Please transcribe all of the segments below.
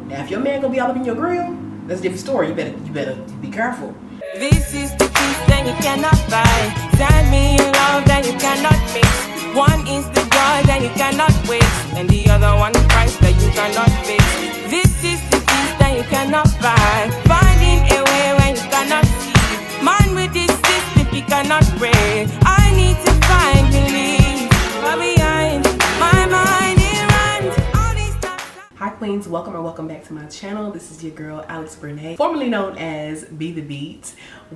Now if your man gonna be all up in your grill, that's a different story. You better be careful. This is the gift that you cannot buy. Send me your love that you cannot mix. One is the joy that you cannot waste, and the other one is price that you cannot fix. This is the gift that you cannot buy. Finding a way when you cannot see. Man with this system he cannot pray. I need to find belief. Far behind my mind it runs. All these stuff. Hi queens, welcome or welcome back to my channel. This is your girl Alex Brenae, formerly known as Be The Beat.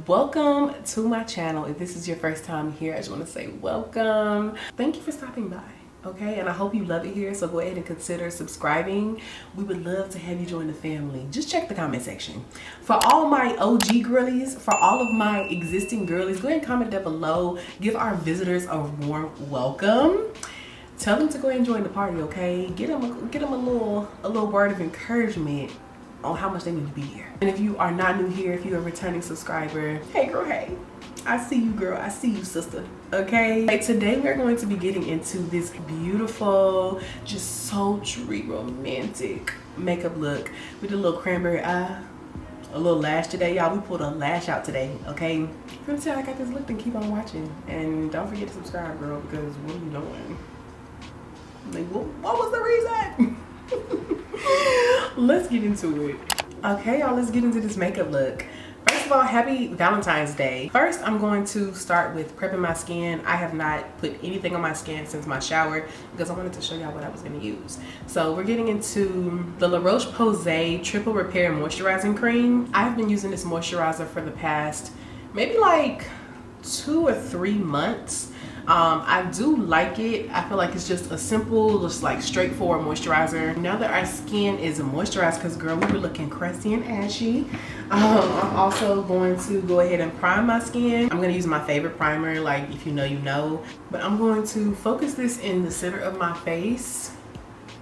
Welcome to my channel. If this is your first time here, I just want to say welcome. Thank you for stopping by. Okay, and I hope you love it here, so go ahead and consider subscribing. We would love to have you join the family. Just check the comment section. For all my OG girlies, for all of my existing girlies, go ahead and comment down below. Give our visitors a warm welcome. Tell them to go ahead and join the party, okay? Get them a little word of encouragement on how much they need to be here. And if you are not new here, if you're a returning subscriber, hey girl, hey. I see you, girl. I see you, sister. Okay? Today we're going to be getting into this beautiful, just sultry, romantic makeup look with a little cranberry eye, a little lash today, y'all. We pulled a lash out today, okay? If you tell I got this look, then keep on watching. And don't forget to subscribe, girl, because what are you doing? Like, what was the reason? Let's get into it. Okay, y'all, let's get into this makeup look. First of all, happy Valentine's Day. First, I'm going to start with prepping my skin. I have not put anything on my skin since my shower because I wanted to show y'all what I was going to use. So we're getting into the La Roche-Posay Triple Repair Moisturizing Cream. I've been using this moisturizer for the past maybe like 2 or 3 months. I do like it. I feel like it's just a simple, just like straightforward moisturizer. Now that our skin is moisturized, because girl, we were looking crusty and ashy, I'm also going to go ahead and prime my skin. I'm going to use my favorite primer, like if you know, you know. But I'm going to focus this in the center of my face.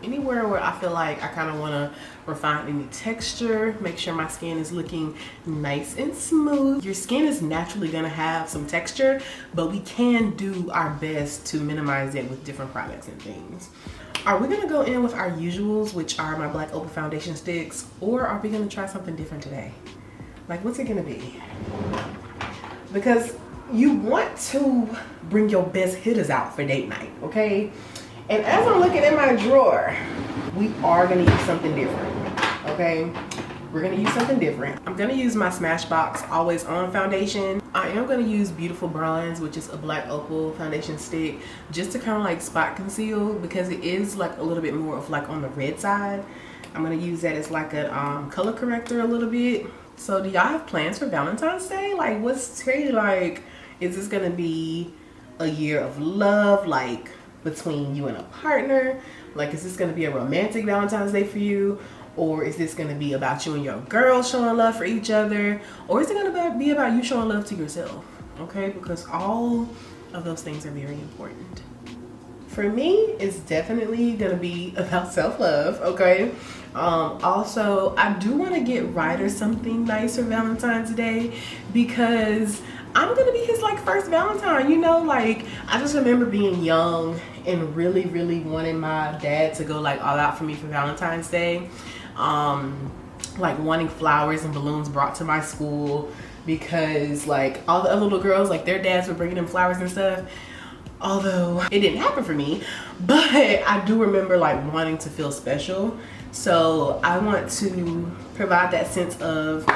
Anywhere where I feel like I kind of want to refine any texture, make sure my skin is looking nice and smooth. Your skin is naturally going to have some texture, but we can do our best to minimize it with different products and things. Are we going to go in with our usuals, which are my Black Opal foundation sticks, or are we going to try something different today? Like, what's it going to be? Because you want to bring your best hitters out for date night, okay? And as I'm looking in my drawer, we are gonna use something different, okay? We're gonna use something different. I'm gonna use my Smashbox Always On foundation. I am gonna use Beautiful Bronze, which is a Black Opal foundation stick, just to kind of like spot conceal because it is like a little bit more of like on the red side. I'm gonna use that as like a color corrector a little bit. So do y'all have plans for Valentine's Day? Like, what's crazy? Like, is this gonna be a year of love, like between you and a partner? Like, is this going to be a romantic Valentine's Day for you, or is this going to be about you and your girl showing love for each other, or is it going to be about you showing love to yourself? Okay, because all of those things are very important. For me, it's definitely going to be about self-love, okay? Also, I do want to get Ryder something nice for Valentine's Day because I'm gonna be his like first Valentine, you know. Like, I just remember being young and really wanting my dad to go like all out for me for Valentine's Day, like wanting flowers and balloons brought to my school because like all the other little girls, like their dads were bringing them flowers and stuff. Although it didn't happen for me, but I do remember like wanting to feel special. So I want to provide that sense of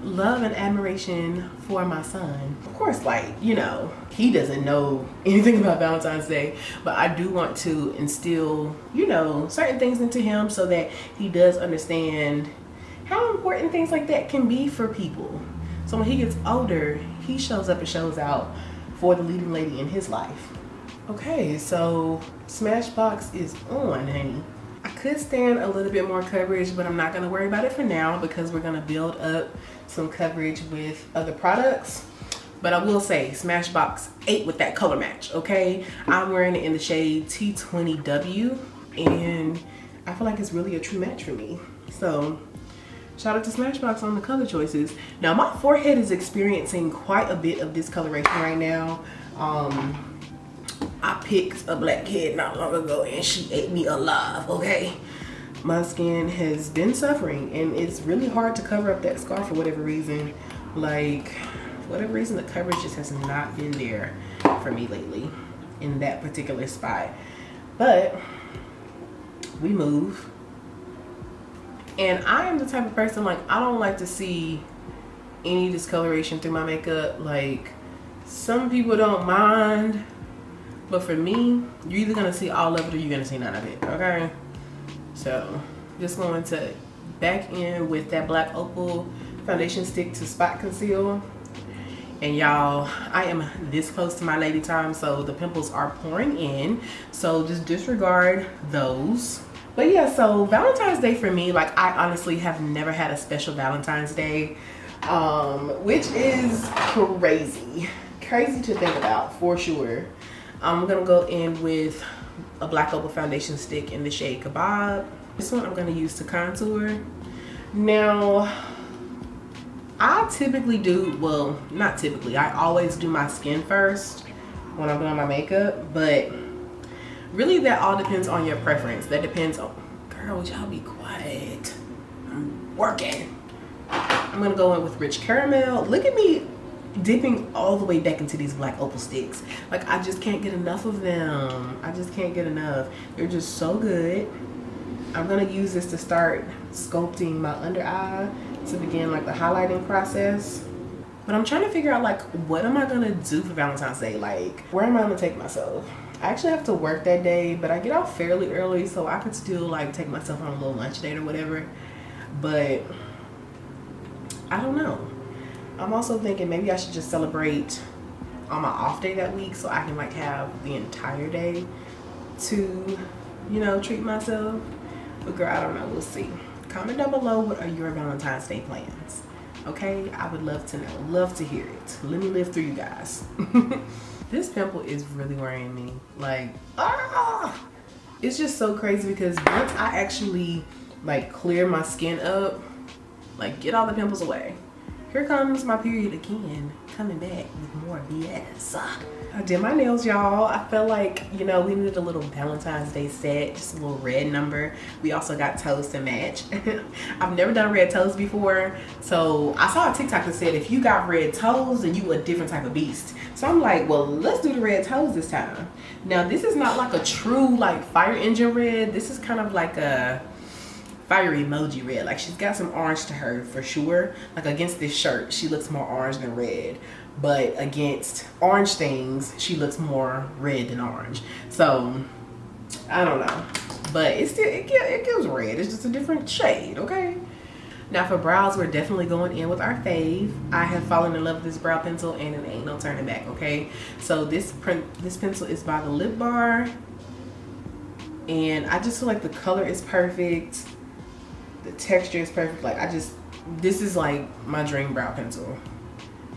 love and admiration for my son. Of course, like, you know, he doesn't know anything about Valentine's Day, but I do want to instill, you know, certain things into him so that he does understand how important things like that can be for people. So when he gets older, he shows up and shows out for the leading lady in his life. Okay, so Smashbox is on, honey. I could stand a little bit more coverage, but I'm not going to worry about it for now because we're going to build up some coverage with other products. But I will say Smashbox ate with that color match, okay? I'm wearing it in the shade T20W, and I feel like it's really a true match for me. So shout out to Smashbox on the color choices. Now my forehead is experiencing quite a bit of discoloration right now. I picked a blackhead not long ago and she ate me alive, okay? my skin has been suffering, and it's really hard to cover up that scar for whatever reason. Like, for whatever reason, the coverage just has not been there for me lately in that particular spot. But we move. And I am the type of person, like, I don't like to see any discoloration through my makeup. Like, some people don't mind, but for me, you're either gonna see all of it or you're gonna see none of it, okay? So, just going to back in with that Black Opal foundation stick to spot conceal. And y'all, I am this close to my lady time, so the pimples are pouring in. So just disregard those. But yeah, so Valentine's Day for me, like, I honestly have never had a special Valentine's Day, which is crazy. Crazy to think about, for sure. I'm gonna go in with a Black Opal foundation stick in the shade Kebab. This one I'm gonna use to contour. Now, I typically do, well, not typically, I always do my skin first when I'm doing my makeup, but really that all depends on your preference. That depends on, girl, would y'all be quiet? I'm working. I'm gonna go in with Rich Caramel. Look at me dipping all the way back into these Black Opal sticks. Like, I just can't get enough of them. I just can't get enough. They're just so good. I'm gonna use this to start sculpting my under eye to begin like the highlighting process. But I'm trying to figure out, like, what am I gonna do for Valentine's Day? Like, where am I gonna take myself? I actually have to work that day, but I get off fairly early, so I could still like take myself on a little lunch date or whatever. But I don't know. I'm also thinking maybe I should just celebrate on my off day that week, so I can like have the entire day to, you know, treat myself. But girl, I don't know, we'll see. Comment down below, what are your Valentine's Day plans? Okay, I would love to know, love to hear it. Let me live through you guys. This pimple is really worrying me. Like, it's just so crazy because once I actually like clear my skin up, like get all the pimples away, here comes my period again, coming back with more BS. I did my nails, y'all. I felt like, you know, we needed a little Valentine's Day set, just a little red number. We also got toes to match. I've never done red toes before, so I saw a TikTok that said if you got red toes, then you a different type of beast. So I'm like, well, let's do the red toes this time. Now, this is not like a true like fire engine red. This is kind of like a fire emoji red. Like, she's got some orange to her for sure. Like, against this shirt, she looks more orange than red. But against orange things, she looks more red than orange. So, I don't know. But it's still, it gives red. It's just a different shade, okay? Now for brows, we're definitely going in with our fave. I have fallen in love with this brow pencil and it ain't no turning back, okay? So this pencil is by the Lip Bar. And I just feel like the color is perfect. The texture is perfect. Like, this is like my dream brow pencil.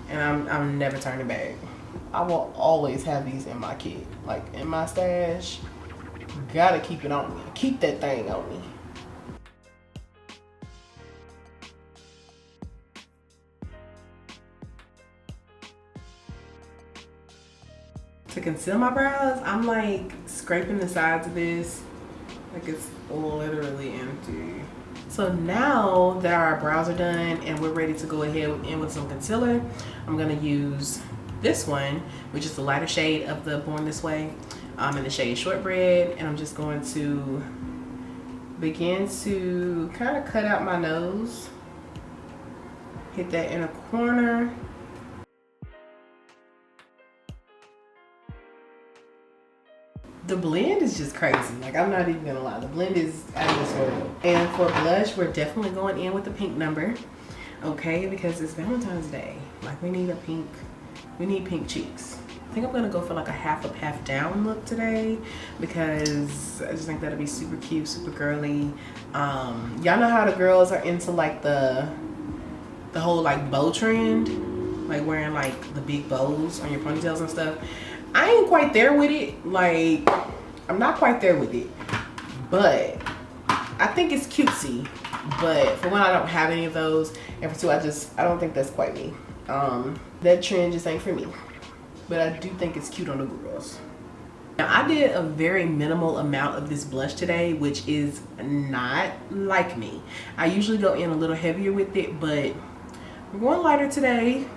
And I'm never turning back. I will always have these in my kit, like in my stash. Gotta keep it on me. Keep that thing on me. To conceal my brows, I'm like scraping the sides of this. Like, it's literally empty. So now that our brows are done and we're ready to go ahead in with some concealer, I'm gonna use this one, which is the lighter shade of the Born This Way, in the shade Shortbread, and I'm just going to begin to kind of cut out my nose, hit that inner corner. The blend is just crazy. Like, I'm not even gonna lie. The blend is out of this world. And for blush, we're definitely going in with the pink number. Okay, because it's Valentine's Day. Like, we need pink cheeks. I think I'm gonna go for like a half up, half down look today because I just think that'll be super cute, super girly. Y'all know how the girls are into like the whole like bow trend, like wearing like the big bows on your ponytails and stuff. I ain't quite there with it. Like, I'm not quite there with it, but I think it's cutesy. But for one, I don't have any of those, and for two, I don't think that's quite me. That trend just ain't for me, but I do think it's cute on the girls. Now I did a very minimal amount of this blush today, which is not like me. I usually go in a little heavier with it, but we're going lighter today.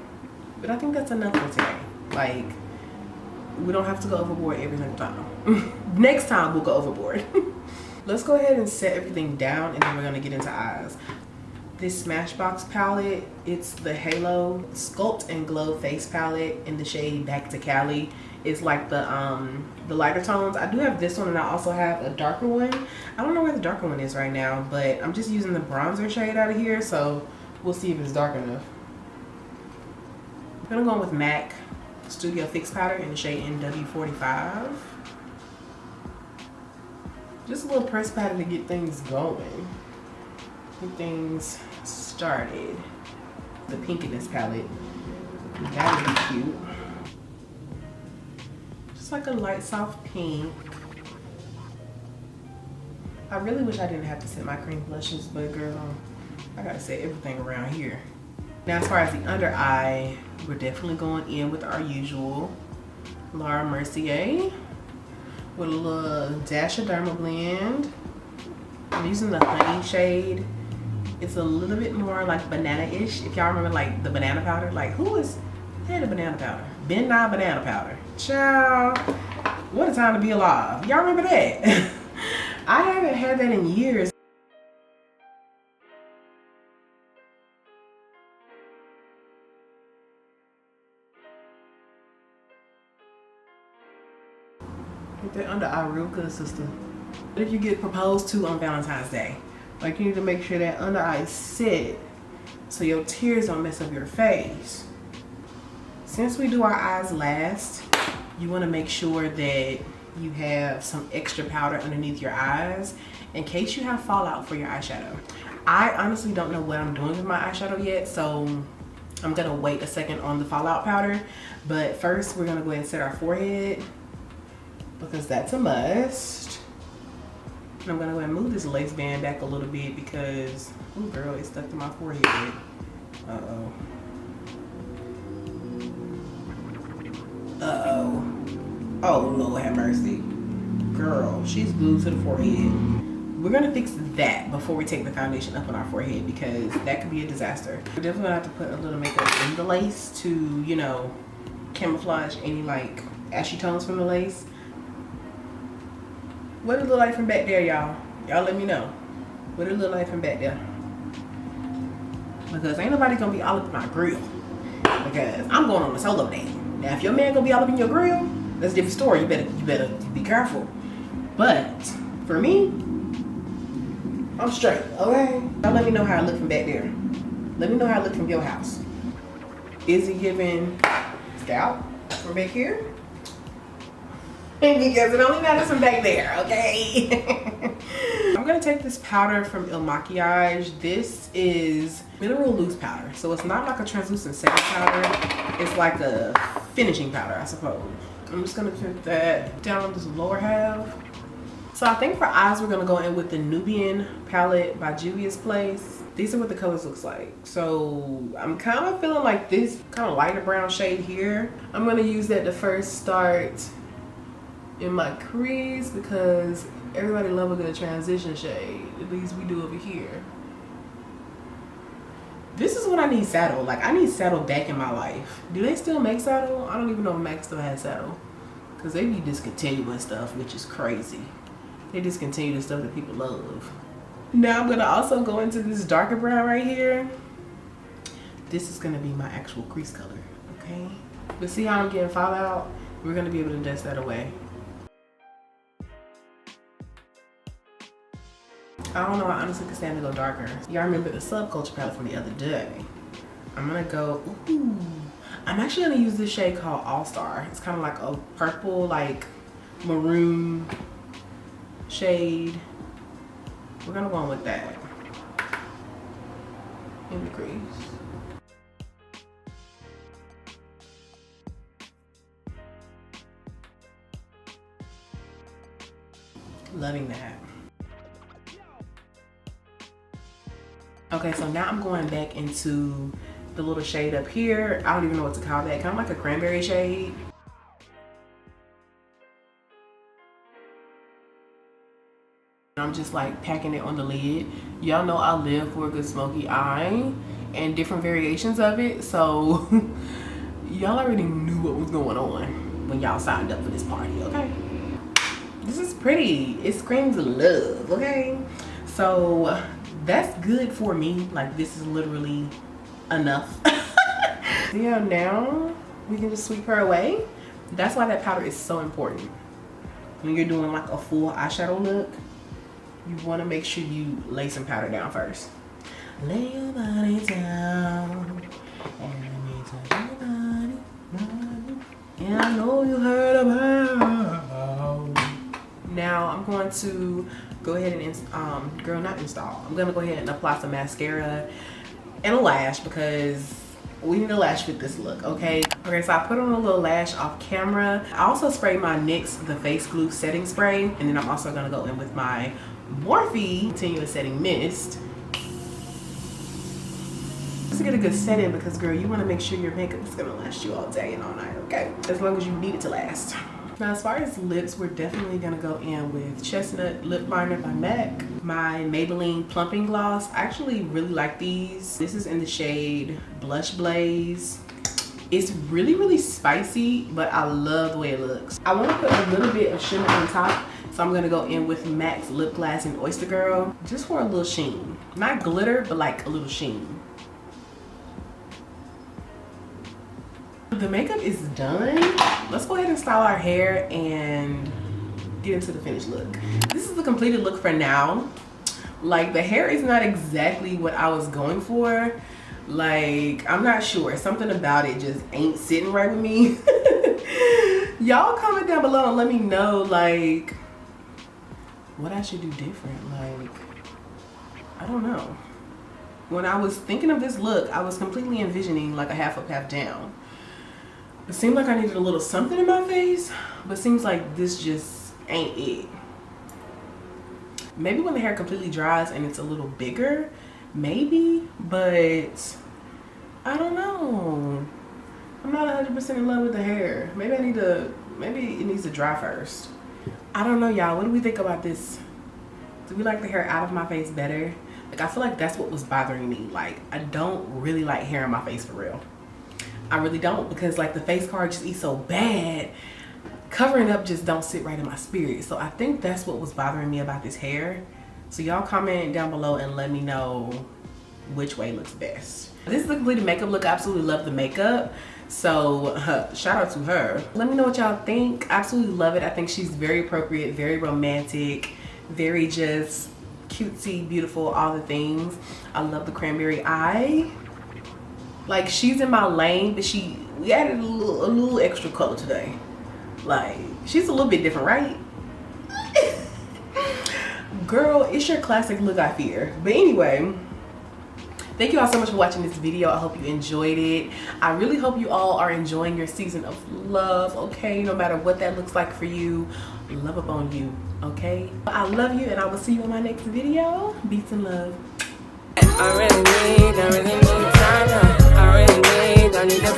But I think that's enough for today. Like, we don't have to go overboard every single time. Next time we'll go overboard. Let's go ahead and set everything down, and then we're gonna get into eyes. This Smashbox palette, it's the Halo Sculpt and Glow Face Palette in the shade Back to Cali. It's like the lighter tones. I do have this one, and I also have a darker one. I don't know where the darker one is right now, but I'm just using the bronzer shade out of here, so we'll see if it's dark enough. I'm gonna go in with MAC Studio Fix Powder in the shade NW45. Just a little press powder to get things going, get things started. The pink in this palette, that would be cute. Just like a light soft pink. I really wish I didn't have to set my cream blushes, but girl, I gotta set everything around here. Now as far as the under eye, we're definitely going in with our usual Laura Mercier with a little dash of Derma Blend. I'm using the honey shade. It's a little bit more like banana-ish. If y'all remember like the banana powder, like who had the banana powder? Ben Nye banana powder. Child, what a time to be alive. Y'all remember that? I haven't had that in years. Get that under eye real good, sister. What if you get proposed to on Valentine's Day? Like, you need to make sure that under eye is set so your tears don't mess up your face. Since we do our eyes last, you want to make sure that you have some extra powder underneath your eyes in case you have fallout for your eyeshadow. I honestly don't know what I'm doing with my eyeshadow yet, so I'm gonna wait a second on the fallout powder. But first, we're gonna go ahead and set our forehead, because that's a must. And I'm gonna go ahead and move this lace band back a little bit because, oh girl, it's stuck to my forehead. Uh-oh. Uh-oh. Oh, Lord have mercy. Girl, she's glued to the forehead. We're gonna fix that before we take the foundation up on our forehead because that could be a disaster. We're definitely gonna have to put a little makeup in the lace to, you know, camouflage any like ashy tones from the lace. What does it look like from back there, y'all? Y'all let me know. What does it look like from back there? Because ain't nobody gonna be all up in my grill. Because I'm going on a solo date. Now, if your man gonna be all up in your grill, that's a different story. You better be careful. But for me, I'm straight, okay? Y'all let me know how I look from back there. Let me know how I look from your house. Is it giving scalp from back here? Because it only matters from back there, okay? I'm gonna take this powder from Il Makiage. This is mineral loose powder. So it's not like a translucent setting powder. It's like a finishing powder, I suppose. I'm just gonna put that down on this lower half. So I think for eyes, we're gonna go in with the Nubian palette by Juvia's Place. These are what the colors looks like. So I'm kind of feeling like this kind of lighter brown shade here. I'm gonna use that to first start in my crease because everybody love a good transition shade. At least we do over here. This is what I need saddle. Like, I need saddle back in my life. Do they still make saddle? I don't even know if MAC still has saddle. Because they be discontinuing stuff, which is crazy. They discontinue the stuff that people love. Now I'm going to also go into this darker brown right here. This is going to be my actual crease color, okay? But see how I'm getting fallout? We're going to be able to dust that away. I don't know, I honestly could stand to go darker. Y'all remember the Subculture palette from the other day. I'm gonna go, ooh. I'm actually gonna use this shade called All Star. It's kind of like a purple, like maroon shade. We're gonna go on with that in the crease. Loving that. Okay, so now I'm going back into the little shade up here. I don't even know what to call that. Kind of like a cranberry shade. I'm just like packing it on the lid. Y'all know I live for a good smoky eye and different variations of it, so y'all already knew what was going on when y'all signed up for this party, okay? This is pretty. It screams love, okay? So that's good for me. Like, this is literally enough. Yeah, now we can just sweep her away. That's why that powder is so important. When you're doing like a full eyeshadow look, you want to make sure you lay some powder down first. Lay your body down and let me touch your body. And I know you heard about. Now I'm going to go ahead and I'm gonna go ahead and apply some mascara and a lash because we need a lash with this look, okay? Okay, so I put on a little lash off camera. I also sprayed my NYX the face glue setting spray, and then I'm also gonna go in with my Morphe continuous setting mist. Just to get a good set in, because girl, you want to make sure your makeup is gonna last you all day and all night, okay? As long as you need it to last. Now, as far as lips, we're definitely gonna go in with Chestnut Lip Liner by MAC. My Maybelline Plumping Gloss. I actually really like these. This is in the shade Blush Blaze. It's really, really spicy, but I love the way it looks. I want to put a little bit of shimmer on top, so I'm gonna go in with MAC's Lip Glass in Oyster Girl, just for a little sheen. Not glitter, but like a little sheen. The makeup is done. Let's go ahead and style our hair and get into the finished look. This is the completed look for now. Like, the hair is not exactly what I was going for. Like, I'm not sure. Something about it just ain't sitting right with me. Y'all comment down below and let me know, like, what I should do different. Like, I don't know. When I was thinking of this look, I was completely envisioning like a half up, half down. It seemed like I needed a little something in my face, but seems like this just ain't it. Maybe when the hair completely dries and it's a little bigger, maybe, but I don't know. I'm not 100% in love with the hair. Maybe it needs to dry first. I don't know, y'all. What do we think about this? Do we like the hair out of my face better? Like, I feel like that's what was bothering me. Like, I don't really like hair in my face for real. I really don't, because like the face card just eats so bad. Covering up just don't sit right in my spirit. So I think that's what was bothering me about this hair. So y'all comment down below and let me know which way looks best. This is the completed makeup look. I absolutely love the makeup. So shout out to her. Let me know what y'all think. I absolutely love it. I think she's very appropriate, very romantic, very just cutesy, beautiful, all the things. I love the cranberry eye. Like, she's in my lane, but we added a little extra color today. Like, she's a little bit different, right? Girl, it's your classic look, I fear. But anyway, thank you all so much for watching this video. I hope you enjoyed it. I really hope you all are enjoying your season of love, okay? No matter what that looks like for you, love up on you, okay? I love you, and I will see you in my next video. Beats and love. I really need time. I need a